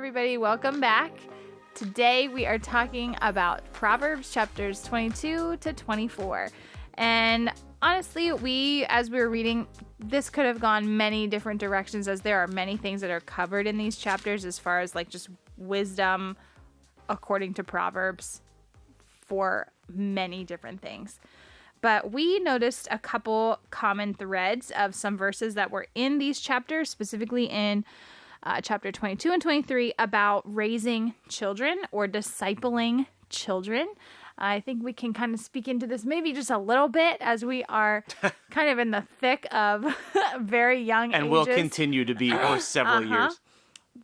everybody. Welcome back. Today we are talking about Proverbs chapters 22 to 24. And honestly, as we were reading, this could have gone many different directions, as there are many things that are covered in these chapters as far as like just wisdom according to Proverbs for many different things. But we noticed a couple common threads of some verses that were in these chapters, specifically in chapter 22 and 23, about raising children or discipling children. I think we can kind of speak into this maybe just a little bit, as we are kind of in the thick of very young ages. And will continue to be for several years.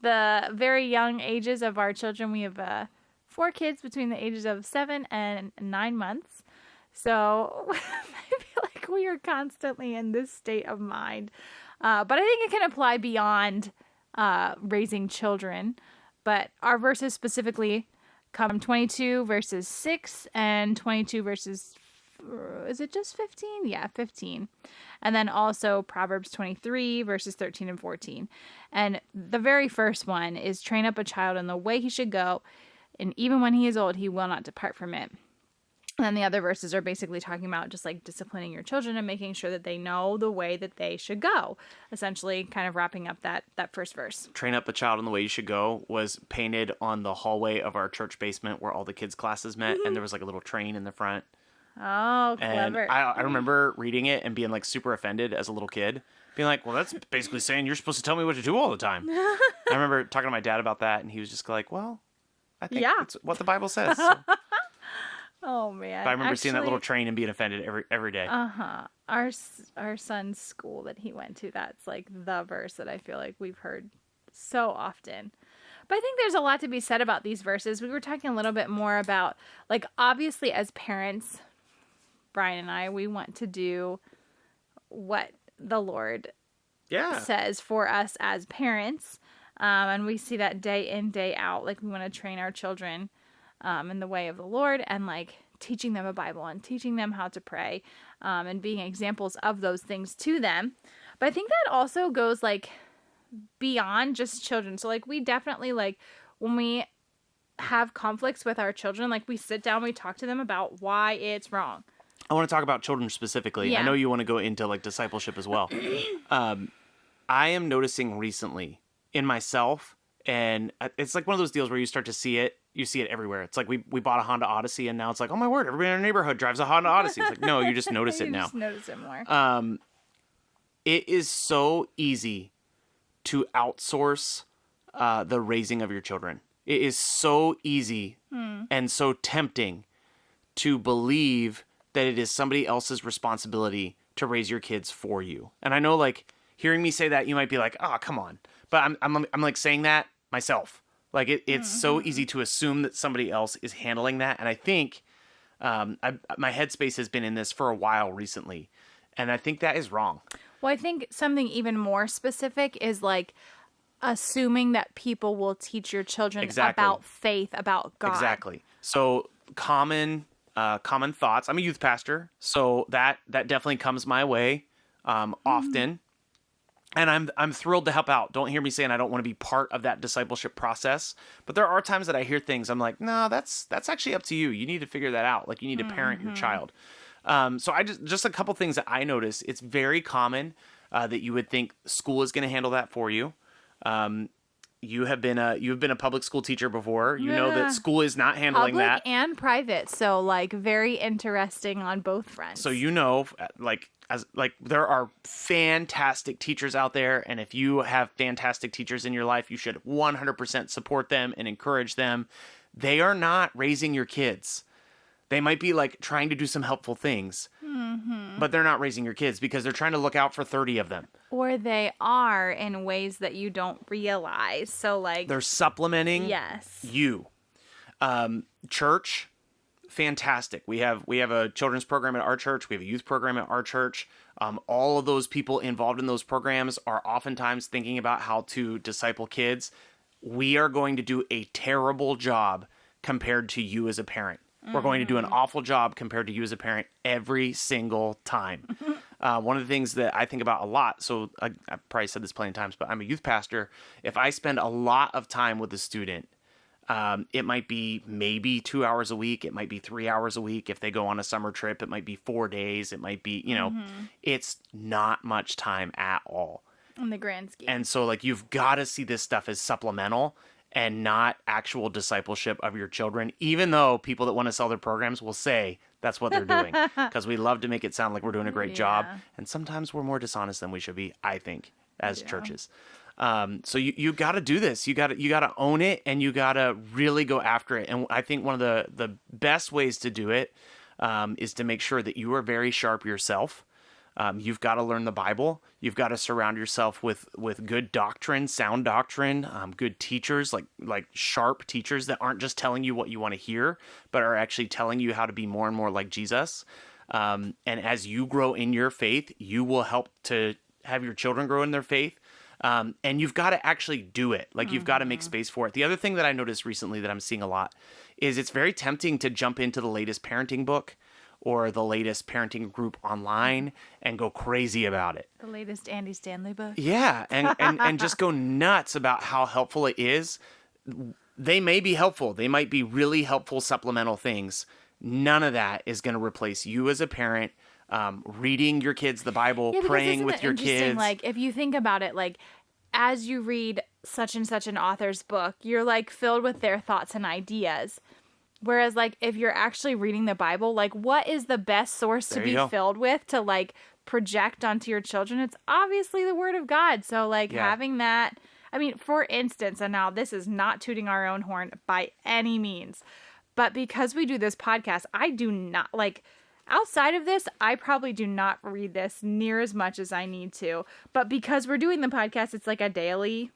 The very young ages of our children. We have 4 kids between the ages of 7 and 9 months. So I feel like we are constantly in this state of mind. But I think it can apply beyond raising children. But our verses specifically come from 22 verses 6 and 22 verses, is it just 15? Yeah, 15. And then also Proverbs 23 verses 13 and 14. And the very first one is, train up a child in the way he should go, and even when he is old, he will not depart from it. And then the other verses are basically talking about just like disciplining your children and making sure that they know the way that they should go. Essentially kind of wrapping up that first verse. Train up a child in the way you should go was painted on the hallway of our church basement where all the kids' classes met. And there was like a little train in the front. Oh, clever. And I remember reading it and being like super offended as a little kid. Being like, well, that's basically saying you're supposed to tell me what to do all the time. I remember talking to my dad about that, and he was just like, well, I think it's what the Bible says. So. Oh, man. But I remember seeing that little train and being offended every day. Our son's school that he went to, that's like the verse that I feel like we've heard so often. But I think there's a lot to be said about these verses. We were talking a little bit more about, like, obviously as parents, Brian and I, we want to do what the Lord says for us as parents. And we see that day in, day out. Like, we want to train our children in the way of the Lord, and like teaching them a Bible and teaching them how to pray, and being examples of those things to them. But I think that also goes like beyond just children. So like we definitely, like, when we have conflicts with our children, like we sit down, we talk to them about why it's wrong. I want to talk about children specifically. Yeah. I know you want to go into like discipleship as well. I am noticing recently in myself, and it's like one of those deals where you start to see it. You see it everywhere. It's like we bought a Honda Odyssey, and now it's like, oh my word, everybody in our neighborhood drives a Honda Odyssey. It's like, no, you just notice it now. Just notice it more. It is so easy to outsource the raising of your children. It is so easy and so tempting to believe that it is somebody else's responsibility to raise your kids for you. And I know, like, hearing me say that, you might be like, oh, come on. But I'm like saying that myself. Like, it's so easy to assume that somebody else is handling that. And I think my headspace has been in this for a while recently. And I think that is wrong. Well, I think something even more specific is like assuming that people will teach your children about faith, about God. Exactly. So common thoughts. I'm a youth pastor, so that definitely comes my way often. And I'm thrilled to help out. Don't hear me saying I don't want to be part of that discipleship process. But there are times that I hear things, I'm like, no, that's actually up to you. You need to figure that out. Like, you need to parent your child. So I just a couple things that I notice. It's very common that you would think school is going to handle that for you. You've been a public school teacher before. You know that school is not handling that. Public and private. So like very interesting on both fronts. So there are fantastic teachers out there, and if you have fantastic teachers in your life, you should 100% support them and encourage them. They are not raising your kids. They might be like trying to do some helpful things, but they're not raising your kids because they're trying to look out for 30 of them. Or they are in ways that you don't realize. So like they're supplementing you. Church, fantastic. We have a children's program at our church. We have a youth program at our church. All of those people involved in those programs are oftentimes thinking about how to disciple kids. We are going to do a terrible job compared to you as a parent. We're going to do an awful job compared to you as a parent every single time. One of the things that I think about a lot, so I've probably said this plenty of times, but I'm a youth pastor. If I spend a lot of time with a student, it might be maybe 2 hours a week. It might be 3 hours a week. If they go on a summer trip, it might be 4 days. It might be, it's not much time at all. In the grand scheme. And so like, you've got to see this stuff as supplemental and not actual discipleship of your children, even though people that want to sell their programs will say that's what they're doing, because we love to make it sound like we're doing a great job. And sometimes we're more dishonest than we should be, I think, as churches. So you got to do this. You got to own it, and you got to really go after it. And I think one of the best ways to do it is to make sure that you are very sharp yourself. You've got to learn the Bible. You've got to surround yourself with good doctrine, sound doctrine, good teachers, like sharp teachers that aren't just telling you what you want to hear, but are actually telling you how to be more and more like Jesus. And as you grow in your faith, you will help to have your children grow in their faith. And you've got to actually do it. Like, you've got to make space for it. The other thing that I noticed recently that I'm seeing a lot is it's very tempting to jump into the latest parenting book or the latest parenting group online and go crazy about it. The latest Andy Stanley book. Yeah, and just go nuts about how helpful it is. They may be helpful. They might be really helpful supplemental things. None of that is going to replace you as a parent, reading your kids the Bible, praying with your kids. Like, if you think about it, like, as you read such and such an author's book, you're like filled with their thoughts and ideas. Whereas, like, if you're actually reading the Bible, like, what is the best source to be filled with to, like, project onto your children? It's obviously the Word of God. So, like, having that, I mean, for instance, and now this is not tooting our own horn by any means, but because we do this podcast, I do not, like, outside of this, I probably do not read this near as much as I need to. But because we're doing the podcast, it's like a daily,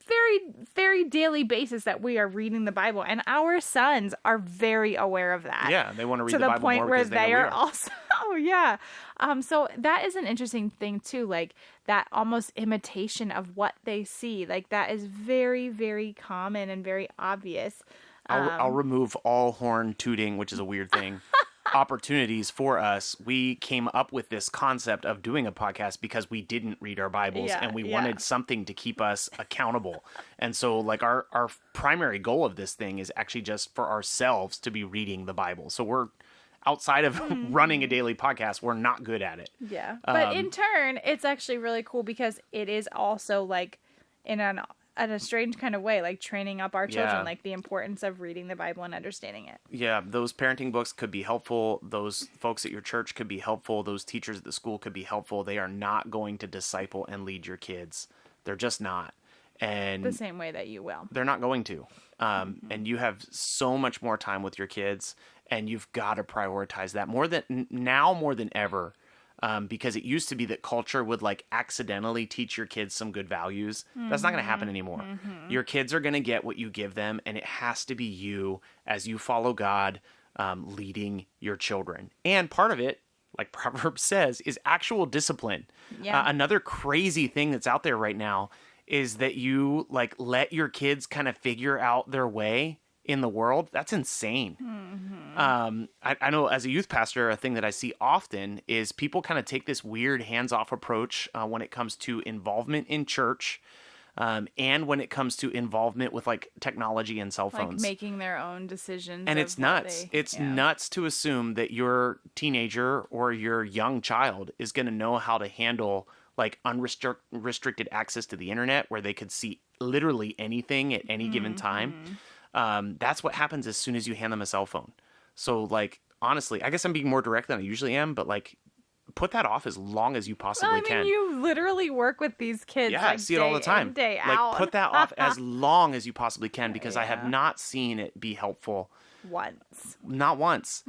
very, very daily basis that we are reading the Bible. And our sons are very aware of that. Yeah, they want to read the Bible more because they know we are. To the point where they are also, so that is an interesting thing too, like that almost imitation of what they see. Like, that is very, very common and very obvious. I'll remove all horn tooting, which is a weird thing. Opportunities for us. We came up with this concept of doing a podcast because we didn't read our Bibles and we wanted something to keep us accountable. And so, like, our primary goal of this thing is actually just for ourselves to be reading the Bible. So we're outside of running a daily podcast, we're not good at it. Yeah. But in turn, it's actually really cool because it is also, like, in a strange kind of way, like training up our children, like the importance of reading the Bible and understanding it. Yeah, those parenting books could be helpful. Those folks at your church could be helpful. Those teachers at the school could be helpful. They are not going to disciple and lead your kids. They're just not. And the same way that you will. They're not going to. And you have so much more time with your kids, and you've got to prioritize that more than ever. Because it used to be that culture would, like, accidentally teach your kids some good values. That's not going to happen anymore. Your kids are going to get what you give them, and it has to be you, as you follow God, leading your children. And part of it, like Proverbs says, is actual discipline. Yeah. Another crazy thing that's out there right now is that you, like, let your kids kind of figure out their way in the world. That's insane. I know as a youth pastor, a thing that I see often is people kind of take this weird hands-off approach when it comes to involvement in church, and when it comes to involvement with, like, technology and cell phones. Like making their own decisions. And it's nuts. It's nuts to assume that your teenager or your young child is going to know how to handle, like, unrestricted access to the internet where they could see literally anything at any given time. That's what happens as soon as you hand them a cell phone. So, like, honestly, I guess I'm being more direct than I usually am, but, like, put that off as long as you possibly can. You literally work with these kids. Yeah, like, I see it all the time. Day out. Like, put that off as long as you possibly can, because I have not seen it be helpful once. Not once.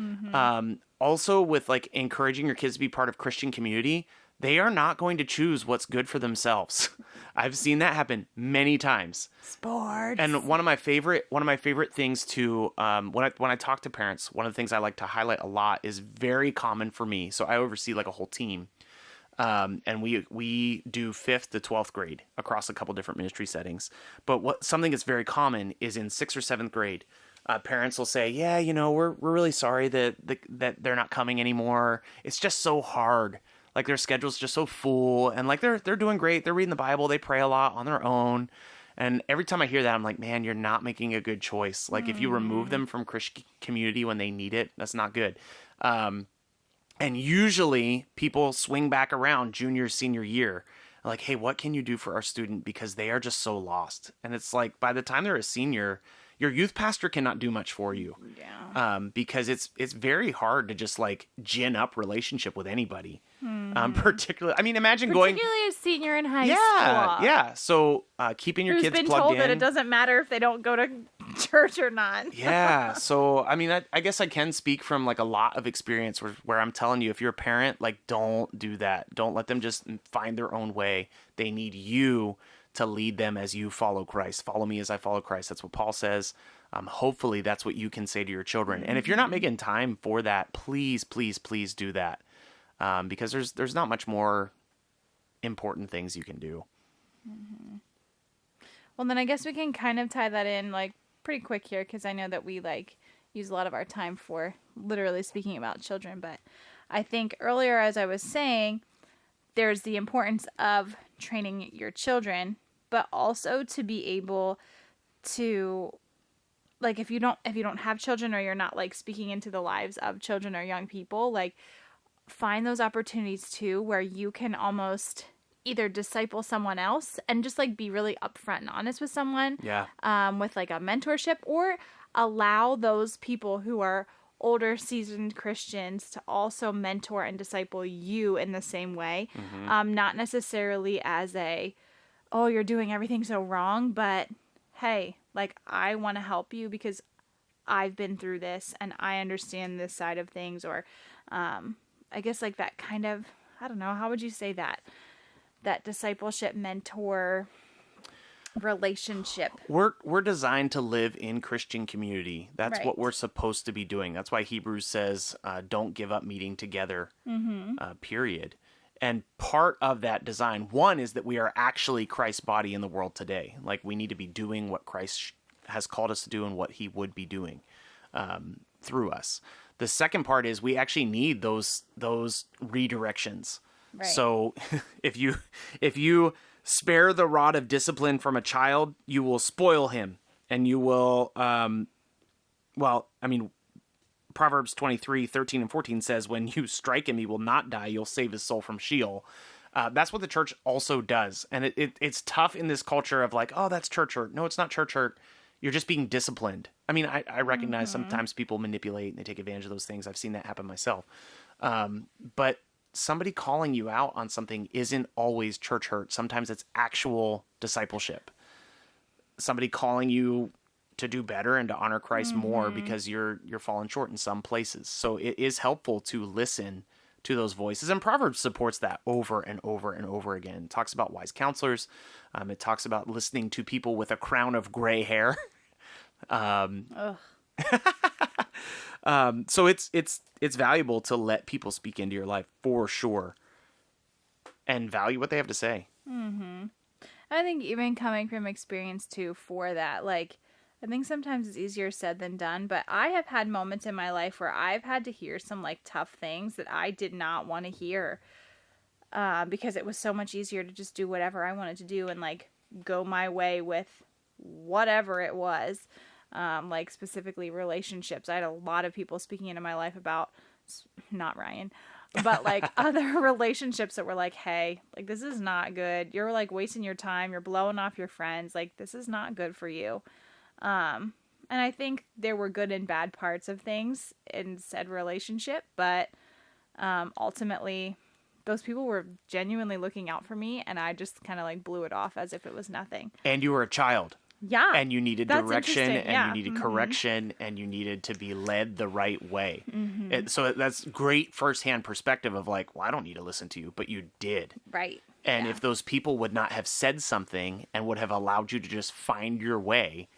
Also, with, like, encouraging your kids to be part of Christian community, they are not going to choose what's good for themselves. I've seen that happen many times. Sports. And one of my favorite things to when I talk to parents, one of the things I like to highlight a lot is very common for me. So I oversee, like, a whole team, and we do 5th to 12th grade across a couple different ministry settings. But something that's very common is in 6th or 7th grade. Parents will say, "Yeah, we're really sorry that they're not coming anymore. It's just so hard. like their schedule's just so full, and like they're doing great. They're reading the Bible. They pray a lot on their own. And every time I hear that, I'm like, man, you're not making a good choice. Like if you remove them from Christian community when they need it, that's not good. And usually people swing back around junior, senior year. Like, hey, what can you do for our student? Because they are just so lost. And it's like, by the time they're a senior, your youth pastor cannot do much for you. Yeah. Because it's very hard to just like gin up relationship with anybody. Particularly, I mean, imagine Particularly a senior in high school. school. Yeah. So keeping your Who's kids been plugged told in. that it doesn't matter if they don't go to church or not. Yeah. So, I mean, I guess I can speak from like a lot of experience where I'm telling you, if you're a parent, like don't do that. Don't let them just find their own way. They need you to lead them as you follow Christ. Follow me as I follow Christ. That's what Paul says. Hopefully that's what you can say to your children. And if you're not making time for that, please, please, please do that. Because there's not much more important things you can do. Well, then I guess we can kind of tie that in like pretty quick here, because I know that we like use a lot of our time for literally speaking about children. But I think earlier, as I was saying, there's the importance of training your children, but also to be able to, like, if you don't have children, or you're not like speaking into the lives of children or young people, like find those opportunities too where you can almost either disciple someone else and just like be really upfront and honest with someone, with like a mentorship, or allow those people who are older seasoned Christians to also mentor and disciple you in the same way. Not necessarily as a, oh, you're doing everything so wrong, but hey, like I want to help you because I've been through this and I understand this side of things. Or I guess like that kind of, I don't know, how would you say that discipleship mentor relationship? We're designed to live in Christian community. That's Right. what we're supposed to be doing. That's why Hebrews says, don't give up meeting together, period. And part of that design, one, is that we are actually Christ's body in the world today. Like we need to be doing what Christ has called us to do and what he would be doing through us. The second part is we actually need those redirections. Right. So if you spare the rod of discipline from a child, you will spoil him, and you will Proverbs 23:13 and 14 says, when you strike him, he will not die. You'll save his soul from Sheol. That's what the church also does. And it's tough in this culture of like, oh, that's church hurt. No, it's not church hurt. You're just being disciplined. I mean, I recognize sometimes people manipulate and they take advantage of those things. I've seen that happen myself. But somebody calling you out on something isn't always church hurt. Sometimes it's actual discipleship. Somebody calling you to do better and to honor Christ more because you're falling short in some places. So it is helpful to listen to those voices. And Proverbs supports that over and over and over again. It talks about wise counselors. It talks about listening to people with a crown of gray hair. So it's valuable to let people speak into your life for sure and value what they have to say. I think even coming from experience too for that, like, I think sometimes it's easier said than done, but I have had moments in my life where I've had to hear some like tough things that I did not want to hear, because it was so much easier to just do whatever I wanted to do and like go my way with whatever it was. Like specifically relationships. I had a lot of people speaking into my life about, not Ryan, but like other relationships that were like, hey, like this is not good. You're like wasting your time. You're blowing off your friends. Like this is not good for you. And I think there were good and bad parts of things in said relationship, but ultimately those people were genuinely looking out for me, and I just kind of like blew it off as if it was nothing. And you were a child. Yeah. And you needed direction, and yeah. you needed correction, and you needed to be led the right way. So that's great firsthand perspective of like, well, I don't need to listen to you, but you did. Right. And if those people would not have said something and would have allowed you to just find your way,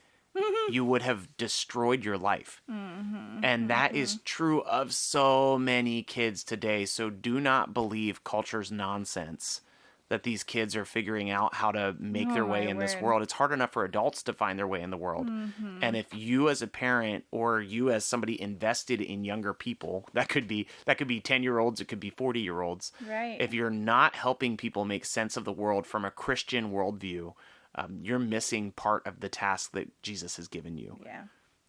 you would have destroyed your life. And that is true of so many kids today. So do not believe culture's nonsense that these kids are figuring out how to make their way in this world. It's hard enough for adults to find their way in the world. And if you as a parent or you as somebody invested in younger people, that could be 10-year-olds, it could be 40-year-olds. Right. If you're not helping people make sense of the world from a Christian worldview, you're missing part of the task that Jesus has given you. Yeah.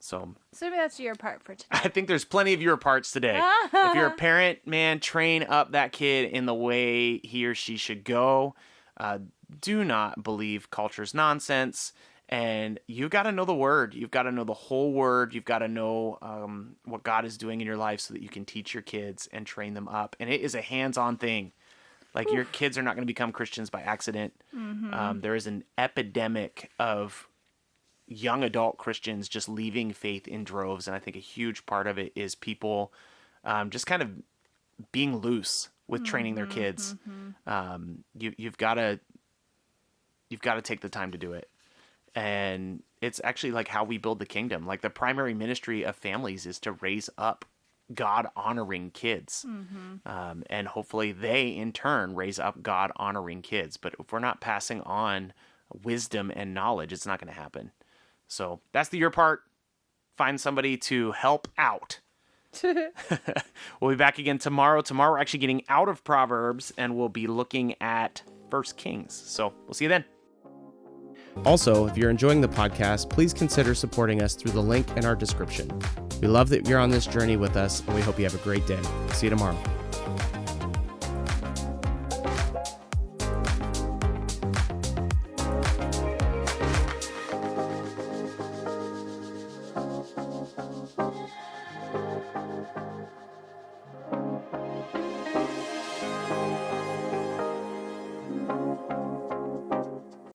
So maybe that's your part for today. I think there's plenty of your parts today. If you're a parent, man, train up that kid in the way he or she should go. Do not believe culture's nonsense. And you got to know the word. You've got to know the whole word. You've got to know what God is doing in your life so that you can teach your kids and train them up. And it is a hands-on thing. Like your kids are not going to become Christians by accident. There is an epidemic of young adult Christians just leaving faith in droves. And I think a huge part of it is people just kind of being loose with training their kids. You've got to take the time to do it. And it's actually like how we build the kingdom. Like the primary ministry of families is to raise up God-honoring kids. And hopefully they, in turn, raise up God-honoring kids. But if we're not passing on wisdom and knowledge, it's not going to happen. So that's your part. Find somebody to help out. We'll be back again tomorrow. Tomorrow we're actually getting out of Proverbs, and we'll be looking at 1 Kings. So we'll see you then. Also, if you're enjoying the podcast, please consider supporting us through the link in our description. We love that you're on this journey with us, and we hope you have a great day. See you tomorrow.